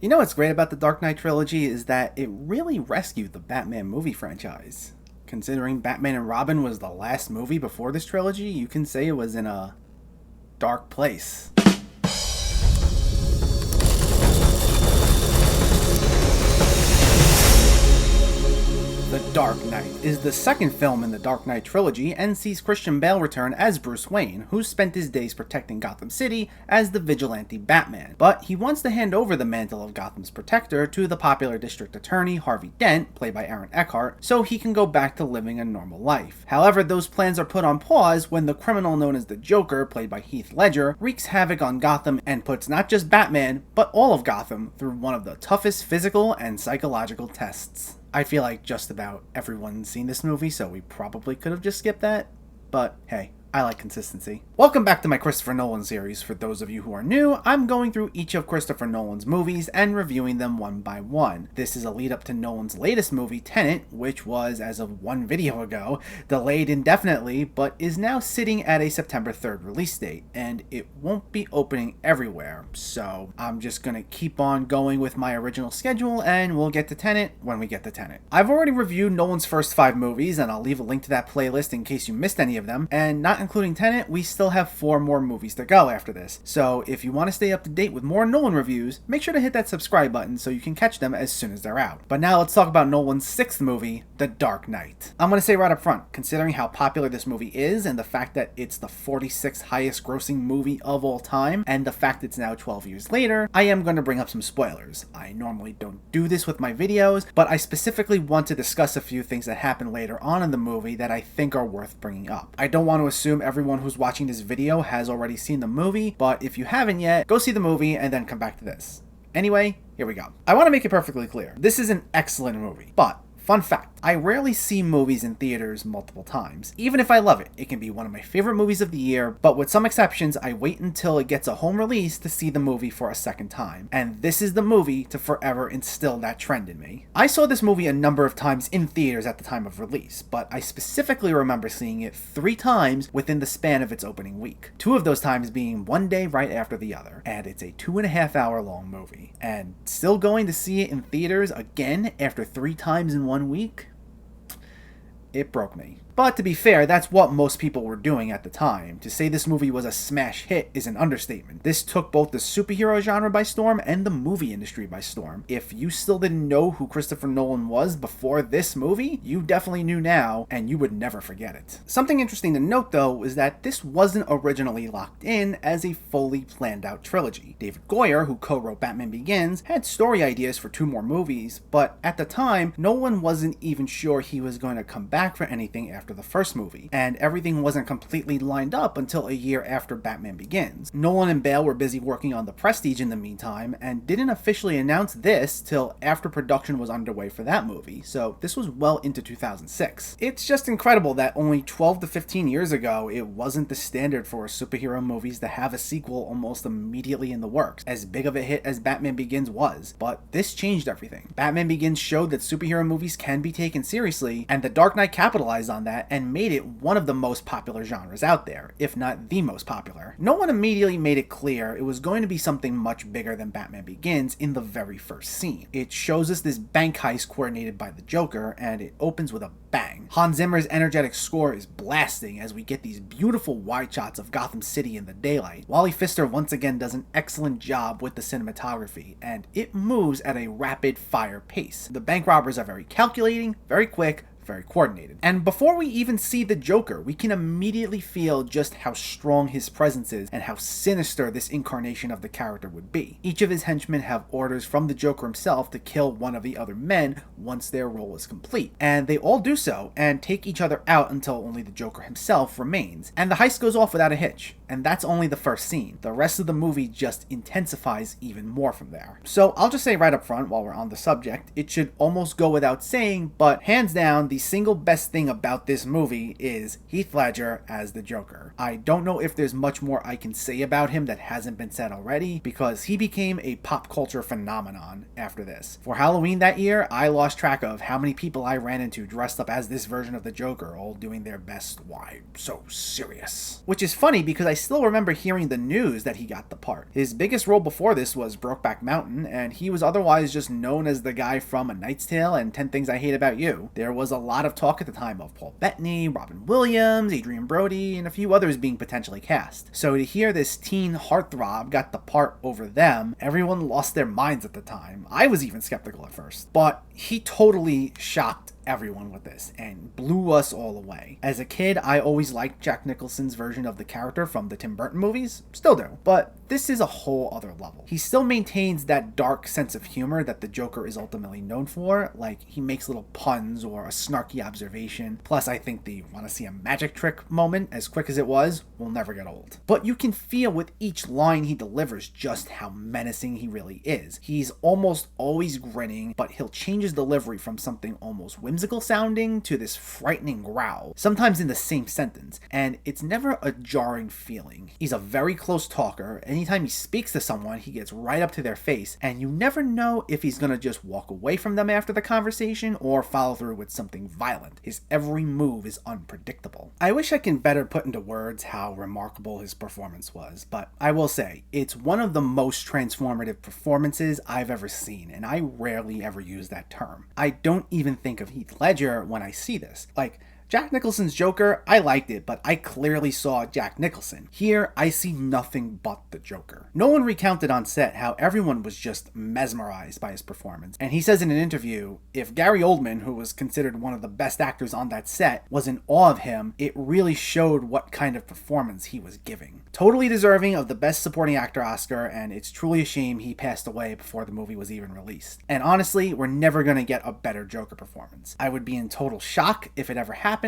You know what's great about the Dark Knight Trilogy is that it really rescued the Batman movie franchise. Considering Batman and Robin was the last movie before this trilogy, you can say it was in a dark place. The Dark Knight is the second film in the Dark Knight Trilogy and sees Christian Bale return as Bruce Wayne, who spent his days protecting Gotham City as the vigilante Batman. But he wants to hand over the mantle of Gotham's protector to the popular district attorney Harvey Dent, played by Aaron Eckhart, so he can go back to living a normal life. However, those plans are put on pause when the criminal known as the Joker, played by Heath Ledger, wreaks havoc on Gotham and puts not just Batman, but all of Gotham through one of the toughest physical and psychological tests. I feel like just about everyone's seen this movie, so we probably could have just skipped that, but hey, I like consistency. Welcome back to my Christopher Nolan series. For those of you who are new, I'm going through each of Christopher Nolan's movies and reviewing them one by one. This is a lead up to Nolan's latest movie, Tenet, which was, as of one video ago, delayed indefinitely, but is now sitting at a September 3rd release date, and it won't be opening everywhere, so I'm just gonna keep on going with my original schedule, and we'll get to Tenet when we get to Tenet. I've already reviewed Nolan's first 5 movies, and I'll leave a link to that playlist in case you missed any of them, and not including Tenet, we still have 4 more movies to go after this. So if you want to stay up to date with more Nolan reviews, make sure to hit that subscribe button so you can catch them as soon as they're out. But now let's talk about Nolan's 6th movie, The Dark Knight. I'm going to say right up front, considering how popular this movie is and the fact that it's the 46th highest grossing movie of all time, and the fact it's now 12 years later, I am going to bring up some spoilers. I normally don't do this with my videos, but I specifically want to discuss a few things that happen later on in the movie that I think are worth bringing up. I don't want to assume everyone who's watching this video has already seen the movie, but if you haven't yet, go see the movie and then come back to this. Anyway, here we go. I want to make it perfectly clear. This is an excellent movie, but fun fact, I rarely see movies in theaters multiple times. Even if I love it, it can be one of my favorite movies of the year, but with some exceptions, I wait until it gets a home release to see the movie for a second time. And this is the movie to forever instill that trend in me. I saw this movie a number of times in theaters at the time of release, but I specifically remember seeing it 3 times within the span of its opening week. 2 of those times being one day right after the other. And it's a 2.5 hour long movie. And still going to see it in theaters again after 3 times in 1 week? It broke me. But to be fair, that's what most people were doing at the time. To say this movie was a smash hit is an understatement. This took both the superhero genre by storm and the movie industry by storm. If you still didn't know who Christopher Nolan was before this movie, you definitely knew now, and you would never forget it. Something interesting to note though is that this wasn't originally locked in as a fully planned out trilogy. David Goyer, who co-wrote Batman Begins, had story ideas for 2 more movies, but at the time, Nolan wasn't even sure he was going to come back for anything after the first movie, and everything wasn't completely lined up until a year after Batman Begins. Nolan and Bale were busy working on The Prestige in the meantime, and didn't officially announce this till after production was underway for that movie, so this was well into 2006. It's just incredible that only 12 to 15 years ago, it wasn't the standard for superhero movies to have a sequel almost immediately in the works, as big of a hit as Batman Begins was, but this changed everything. Batman Begins showed that superhero movies can be taken seriously, and The Dark Knight capitalized on that and made it one of the most popular genres out there, if not the most popular. Nolan immediately made it clear it was going to be something much bigger than Batman Begins in the very first scene. It shows us this bank heist coordinated by the Joker, and it opens with a bang. Hans Zimmer's energetic score is blasting as we get these beautiful wide shots of Gotham City in the daylight. Wally Pfister once again does an excellent job with the cinematography, and it moves at a rapid fire pace. The bank robbers are very calculating, very quick, very coordinated. And before we even see the Joker, we can immediately feel just how strong his presence is and how sinister this incarnation of the character would be. Each of his henchmen have orders from the Joker himself to kill one of the other men once their role is complete. And they all do so and take each other out until only the Joker himself remains. And the heist goes off without a hitch. And that's only the first scene. The rest of the movie just intensifies even more from there. So I'll just say right up front while we're on the subject, it should almost go without saying, but hands down, the single best thing about this movie is Heath Ledger as the Joker. I don't know if there's much more I can say about him that hasn't been said already, because he became a pop culture phenomenon after this. For Halloween that year, I lost track of how many people I ran into dressed up as this version of the Joker, all doing their best "why so serious?" Which is funny because I still remember hearing the news that he got the part. His biggest role before this was Brokeback Mountain, and he was otherwise just known as the guy from A Knight's Tale and 10 Things I Hate About You. There was a lot of talk at the time of Paul Bettany, Robin Williams, Adrian Brody, and a few others being potentially cast. So to hear this teen heartthrob got the part over them, everyone lost their minds at the time. I was even skeptical at first. But he totally shocked everyone with this and blew us all away. As a kid, I always liked Jack Nicholson's version of the character from the Tim Burton movies, still do, but this is a whole other level. He still maintains that dark sense of humor that the Joker is ultimately known for, like he makes little puns or a snarky observation, plus I think the "wanna see a magic trick" moment, as quick as it was, will never get old. But you can feel with each line he delivers just how menacing he really is. He's almost always grinning, but he'll change his delivery from something almost whimsical sounding to this frightening growl, sometimes in the same sentence, and it's never a jarring feeling. He's a very close talker. Anytime he speaks to someone, he gets right up to their face, and you never know if he's gonna just walk away from them after the conversation or follow through with something violent. His every move is unpredictable. I wish I can better put into words how remarkable his performance was, but I will say, it's one of the most transformative performances I've ever seen, and I rarely ever use that term. I don't even think of Heath Ledger when I see this. Like, Jack Nicholson's Joker, I liked it, but I clearly saw Jack Nicholson. Here, I see nothing but the Joker. Nolan recounted on set how everyone was just mesmerized by his performance, and he says in an interview, if Gary Oldman, who was considered one of the best actors on that set, was in awe of him, it really showed what kind of performance he was giving. Totally deserving of the Best Supporting Actor Oscar, and it's truly a shame he passed away before the movie was even released. And honestly, we're never gonna get a better Joker performance. I would be in total shock if it ever happened,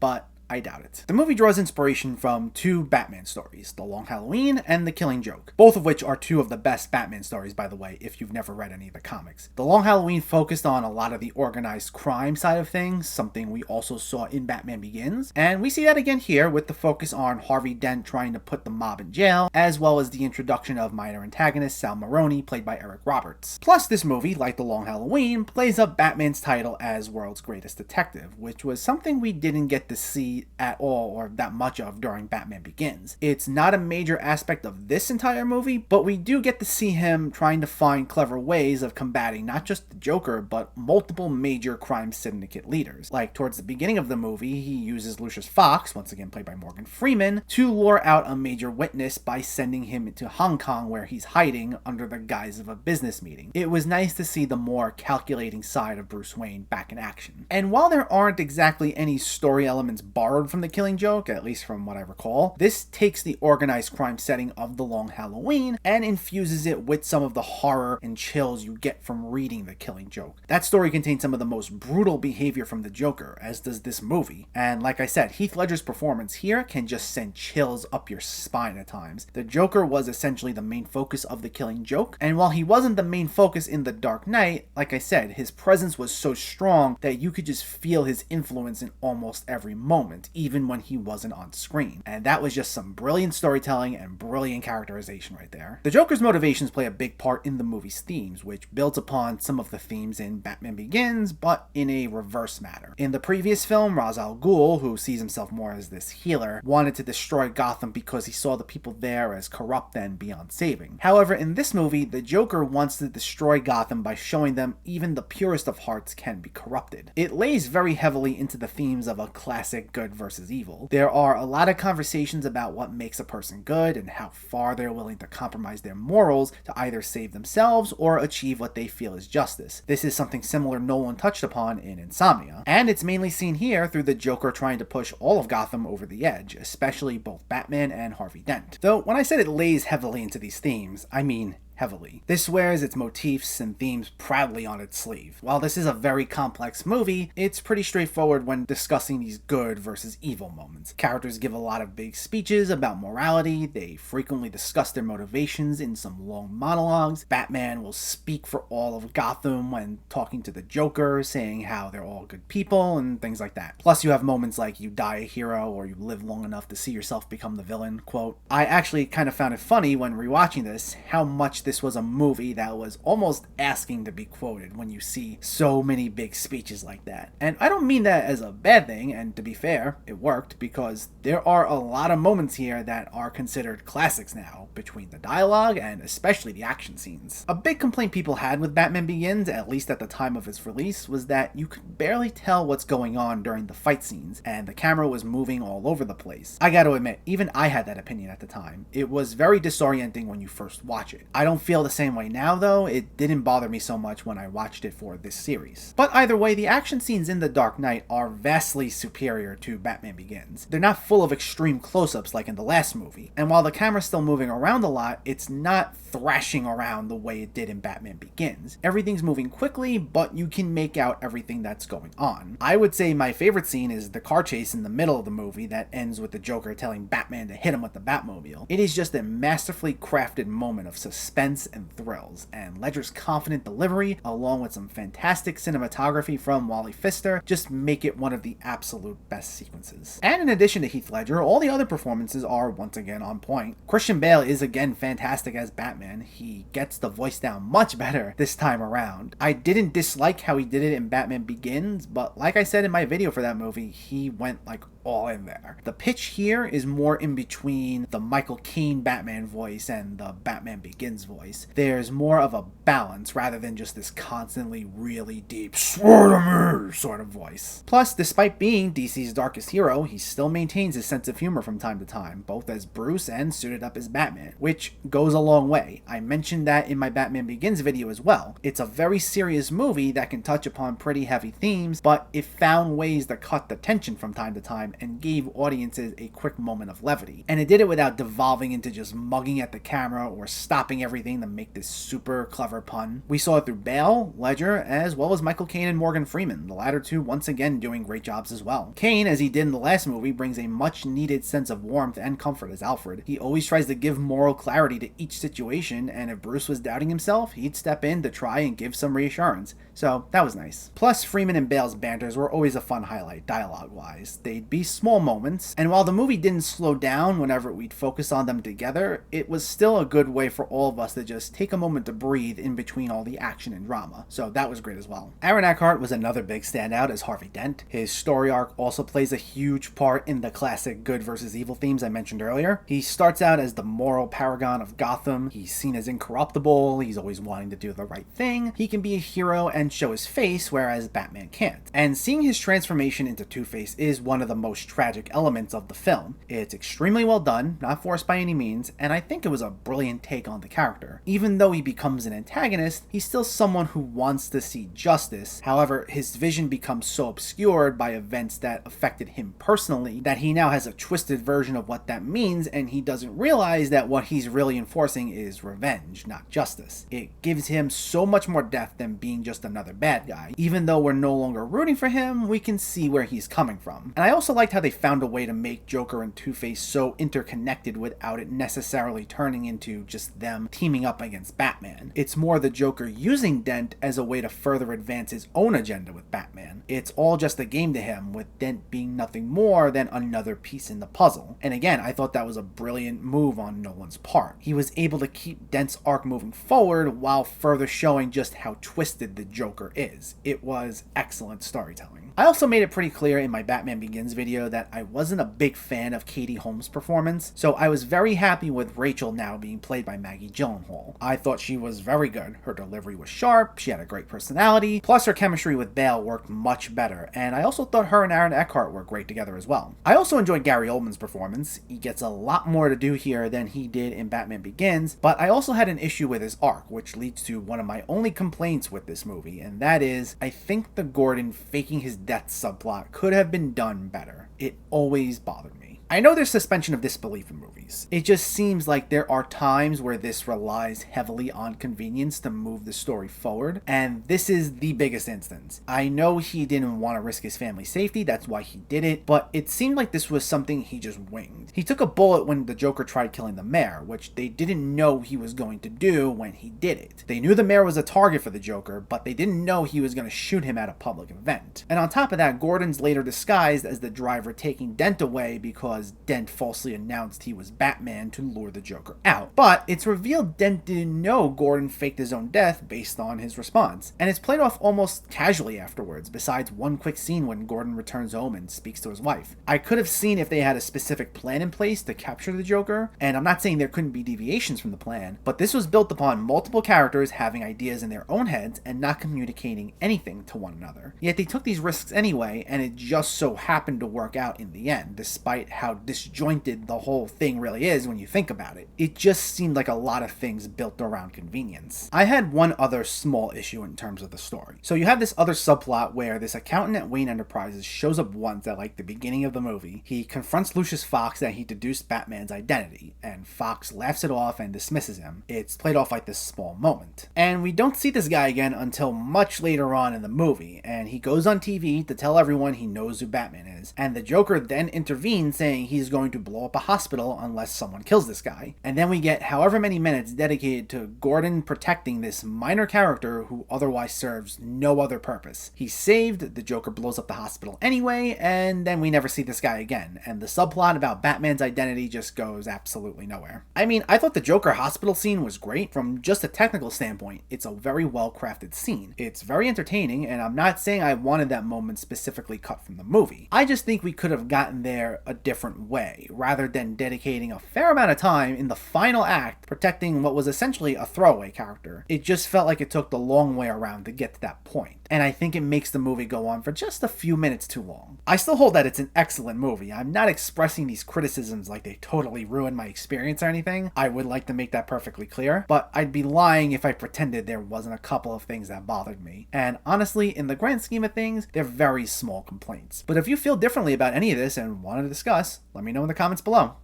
but I doubt it. The movie draws inspiration from two Batman stories, The Long Halloween and The Killing Joke, both of which are two of the best Batman stories, by the way, if you've never read any of the comics. The Long Halloween focused on a lot of the organized crime side of things, something we also saw in Batman Begins, and we see that again here with the focus on Harvey Dent trying to put the mob in jail, as well as the introduction of minor antagonist Sal Maroni, played by Eric Roberts. Plus, this movie, like The Long Halloween, plays up Batman's title as world's greatest detective, which was something we didn't get to see at all or that much of during Batman Begins. It's not a major aspect of this entire movie, but we do get to see him trying to find clever ways of combating not just the Joker, but multiple major crime syndicate leaders. Like towards the beginning of the movie, he uses Lucius Fox, once again played by Morgan Freeman, to lure out a major witness by sending him into Hong Kong where he's hiding under the guise of a business meeting. It was nice to see the more calculating side of Bruce Wayne back in action. And while there aren't exactly any story elements borrowed from The Killing Joke, at least from what I recall, this takes the organized crime setting of The Long Halloween and infuses it with some of the horror and chills you get from reading The Killing Joke. That story contains some of the most brutal behavior from the Joker, as does this movie. And like I said, Heath Ledger's performance here can just send chills up your spine at times. The Joker was essentially the main focus of The Killing Joke, and while he wasn't the main focus in The Dark Knight, like I said, his presence was so strong that you could just feel his influence in almost every moment, even when he wasn't on screen. And that was just some brilliant storytelling and brilliant characterization right there. The Joker's motivations play a big part in the movie's themes, which builds upon some of the themes in Batman Begins, but in a reverse manner. In the previous film, Ra's al Ghul, who sees himself more as this healer, wanted to destroy Gotham because he saw the people there as corrupt and beyond saving. However, in this movie, the Joker wants to destroy Gotham by showing them even the purest of hearts can be corrupted. It lays very heavily into the themes of a classic good versus evil. There are a lot of conversations about what makes a person good and how far they're willing to compromise their morals to either save themselves or achieve what they feel is justice. This is something similar Nolan touched upon in Insomnia, and it's mainly seen here through the Joker trying to push all of Gotham over the edge, especially both Batman and Harvey Dent. Though when I said it lays heavily into these themes, I mean heavily. This wears its motifs and themes proudly on its sleeve. While this is a very complex movie, it's pretty straightforward when discussing these good versus evil moments. Characters give a lot of big speeches about morality, they frequently discuss their motivations in some long monologues. Batman will speak for all of Gotham when talking to the Joker, saying how they're all good people and things like that. Plus you have moments like you die a hero or you live long enough to see yourself become the villain, quote. I actually kind of found it funny when rewatching this how much this was a movie that was almost asking to be quoted when you see so many big speeches like that. And I don't mean that as a bad thing, and to be fair, it worked because there are a lot of moments here that are considered classics now, between the dialogue and especially the action scenes. A big complaint people had with Batman Begins, at least at the time of its release, was that you could barely tell what's going on during the fight scenes, and the camera was moving all over the place. I gotta admit, even I had that opinion at the time. It was very disorienting when you first watch it. I don't feel the same way now though. It didn't bother me so much when I watched it for this series. But either way, the action scenes in The Dark Knight are vastly superior to Batman Begins. They're not full of extreme close-ups like in the last movie, and while the camera's still moving around a lot, it's not thrashing around the way it did in Batman Begins. Everything's moving quickly, but you can make out everything that's going on. I would say my favorite scene is the car chase in the middle of the movie that ends with the Joker telling Batman to hit him with the Batmobile. It is just a masterfully crafted moment of suspense and thrills, and Ledger's confident delivery, along with some fantastic cinematography from Wally Pfister, just make it one of the absolute best sequences. And in addition to Heath Ledger, all the other performances are once again on point. Christian Bale is again fantastic as Batman. He gets the voice down much better this time around. I didn't dislike how he did it in Batman Begins, but like I said in my video for that movie, he went like all in there. The pitch here is more in between the Michael Caine Batman voice and the Batman Begins voice. There's more of a balance rather than just this constantly really deep swear to me sort of voice. Plus, despite being DC's darkest hero, he still maintains his sense of humor from time to time, both as Bruce and suited up as Batman, which goes a long way. I mentioned that in my Batman Begins video as well. It's a very serious movie that can touch upon pretty heavy themes, but it found ways to cut the tension from time to time and gave audiences a quick moment of levity. And it did it without devolving into just mugging at the camera or stopping everything to make this super clever pun. We saw it through Bale, Ledger, as well as Michael Caine and Morgan Freeman, the latter two once again doing great jobs as well. Caine, as he did in the last movie, brings a much needed sense of warmth and comfort as Alfred. He always tries to give moral clarity to each situation, and if Bruce was doubting himself, he'd step in to try and give some reassurance. So that was nice. Plus, Freeman and Bale's banters were always a fun highlight, dialogue-wise. They'd be small moments, and while the movie didn't slow down whenever we'd focus on them together, it was still a good way for all of us to just take a moment to breathe in between all the action and drama. So that was great as well. Aaron Eckhart was another big standout as Harvey Dent. His story arc also plays a huge part in the classic good versus evil themes I mentioned earlier. He starts out as the moral paragon of Gotham. He's seen as incorruptible. He's always wanting to do the right thing. He can be a hero and show his face, whereas Batman can't. And seeing his transformation into Two-Face is one of the most tragic elements of the film. It's extremely well done, not forced by any means, and I think it was a brilliant take on the character. Even though he becomes an antagonist, he's still someone who wants to see justice. However, his vision becomes so obscured by events that affected him personally that he now has a twisted version of what that means, and he doesn't realize that what he's really enforcing is revenge, not justice. It gives him so much more depth than being just another bad guy. Even though we're no longer rooting for him, we can see where he's coming from. And I also liked how they found a way to make Joker and Two-Face so interconnected without it necessarily turning into just them teaming up against Batman. It's more the Joker using Dent as a way to further advance his own agenda with Batman. It's all just a game to him, with Dent being nothing more than another piece in the puzzle. And again, I thought that was a brilliant move on Nolan's part. He was able to keep Dent's arc moving forward while further showing just how twisted the Joker is. It was excellent storytelling. I also made it pretty clear in my Batman Begins video that I wasn't a big fan of Katie Holmes' performance, so I was very happy with Rachel now being played by Maggie Gyllenhaal. I thought she was very good. Her delivery was sharp, she had a great personality, plus her chemistry with Bale worked much better, and I also thought her and Aaron Eckhart were great together as well. I also enjoyed Gary Oldman's performance. He gets a lot more to do here than he did in Batman Begins, but I also had an issue with his arc, which leads to one of my only complaints with this movie, and that is, I think the Gordon faking his death subplot could have been done better. It always bothered me. I know there's suspension of disbelief in movies. It just seems like there are times where this relies heavily on convenience to move the story forward, and this is the biggest instance. I know he didn't want to risk his family's safety, that's why he did it, but it seemed like this was something he just winged. He took a bullet when the Joker tried killing the mayor, which they didn't know he was going to do when he did it. They knew the mayor was a target for the Joker, but they didn't know he was going to shoot him at a public event. And on top of that, Gordon's later disguised as the driver taking Dent away because Dent falsely announced he was Batman to lure the Joker out. But it's revealed Dent didn't know Gordon faked his own death based on his response, and it's played off almost casually afterwards, besides one quick scene when Gordon returns home and speaks to his wife. I could have seen if they had a specific plan in place to capture the Joker, and I'm not saying there couldn't be deviations from the plan, but this was built upon multiple characters having ideas in their own heads and not communicating anything to one another. Yet they took these risks anyway, and it just so happened to work out in the end, despite how disjointed the whole thing really is when you think about it. It just seemed like a lot of things built around convenience. I had one other small issue in terms of the story. So you have this other subplot where this accountant at Wayne Enterprises shows up once at like the beginning of the movie. He confronts Lucius Fox that he deduced Batman's identity, and Fox laughs it off and dismisses him. It's played off like this small moment. And we don't see this guy again until much later on in the movie, and he goes on TV to tell everyone he knows who Batman is, and the Joker then intervenes saying he's going to blow up a hospital unless someone kills this guy. And then we get however many minutes dedicated to Gordon protecting this minor character who otherwise serves no other purpose. He's saved, the Joker blows up the hospital anyway, and then we never see this guy again, and the subplot about Batman's identity just goes absolutely nowhere. I mean, I thought the Joker hospital scene was great. From just a technical standpoint, it's a very well crafted scene. It's very entertaining, and I'm not saying I wanted that moment specifically cut from the movie. I just think we could have gotten there a different way, rather than dedicating a fair amount of time in the final act protecting what was essentially a throwaway character. It just felt like it took the long way around to get to that point, and I think it makes the movie go on for just a few minutes too long. I still hold that it's an excellent movie. I'm not expressing these criticisms like they totally ruined my experience or anything. I would like to make that perfectly clear, but I'd be lying if I pretended there wasn't a couple of things that bothered me. And honestly, in the grand scheme of things, they're very small complaints. But if you feel differently about any of this and want to discuss, let me know in the comments below.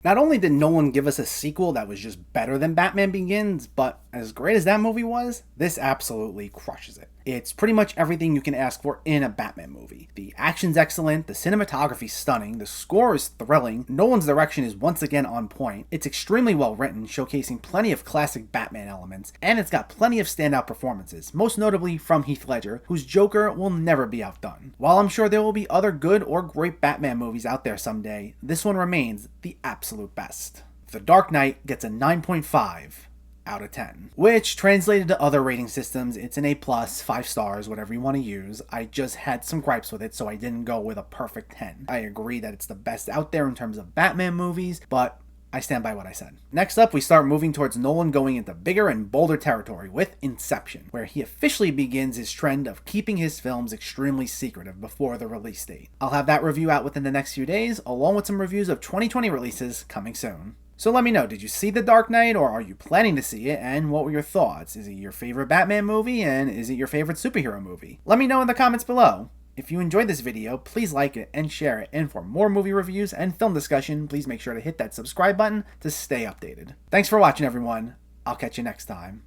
Not only did Nolan give us a sequel that was just better than Batman Begins, but as great as that movie was, this absolutely crushes it. It's pretty much everything you can ask for in a Batman movie. The action's excellent, the cinematography's stunning, the score is thrilling, Nolan's direction is once again on point, it's extremely well written, showcasing plenty of classic Batman elements, and it's got plenty of standout performances, most notably from Heath Ledger, whose Joker will never be outdone. While I'm sure there will be other good or great Batman movies out there someday, this one remains the absolute best. The Dark Knight gets a 9.5 out of 10, which translated to other rating systems, it's an A+, 5 stars, whatever you want to use. I just had some gripes with it, so I didn't go with a perfect 10. I agree that it's the best out there in terms of Batman movies, but I stand by what I said. Next up, we start moving towards Nolan going into bigger and bolder territory with Inception, where he officially begins his trend of keeping his films extremely secretive before the release date. I'll have that review out within the next few days, along with some reviews of 2020 releases coming soon. So let me know, did you see The Dark Knight, or are you planning to see it, and what were your thoughts? Is it your favorite Batman movie, and is it your favorite superhero movie? Let me know in the comments below. If you enjoyed this video, please like it and share it, and for more movie reviews and film discussion, please make sure to hit that subscribe button to stay updated. Thanks for watching, everyone. I'll catch you next time.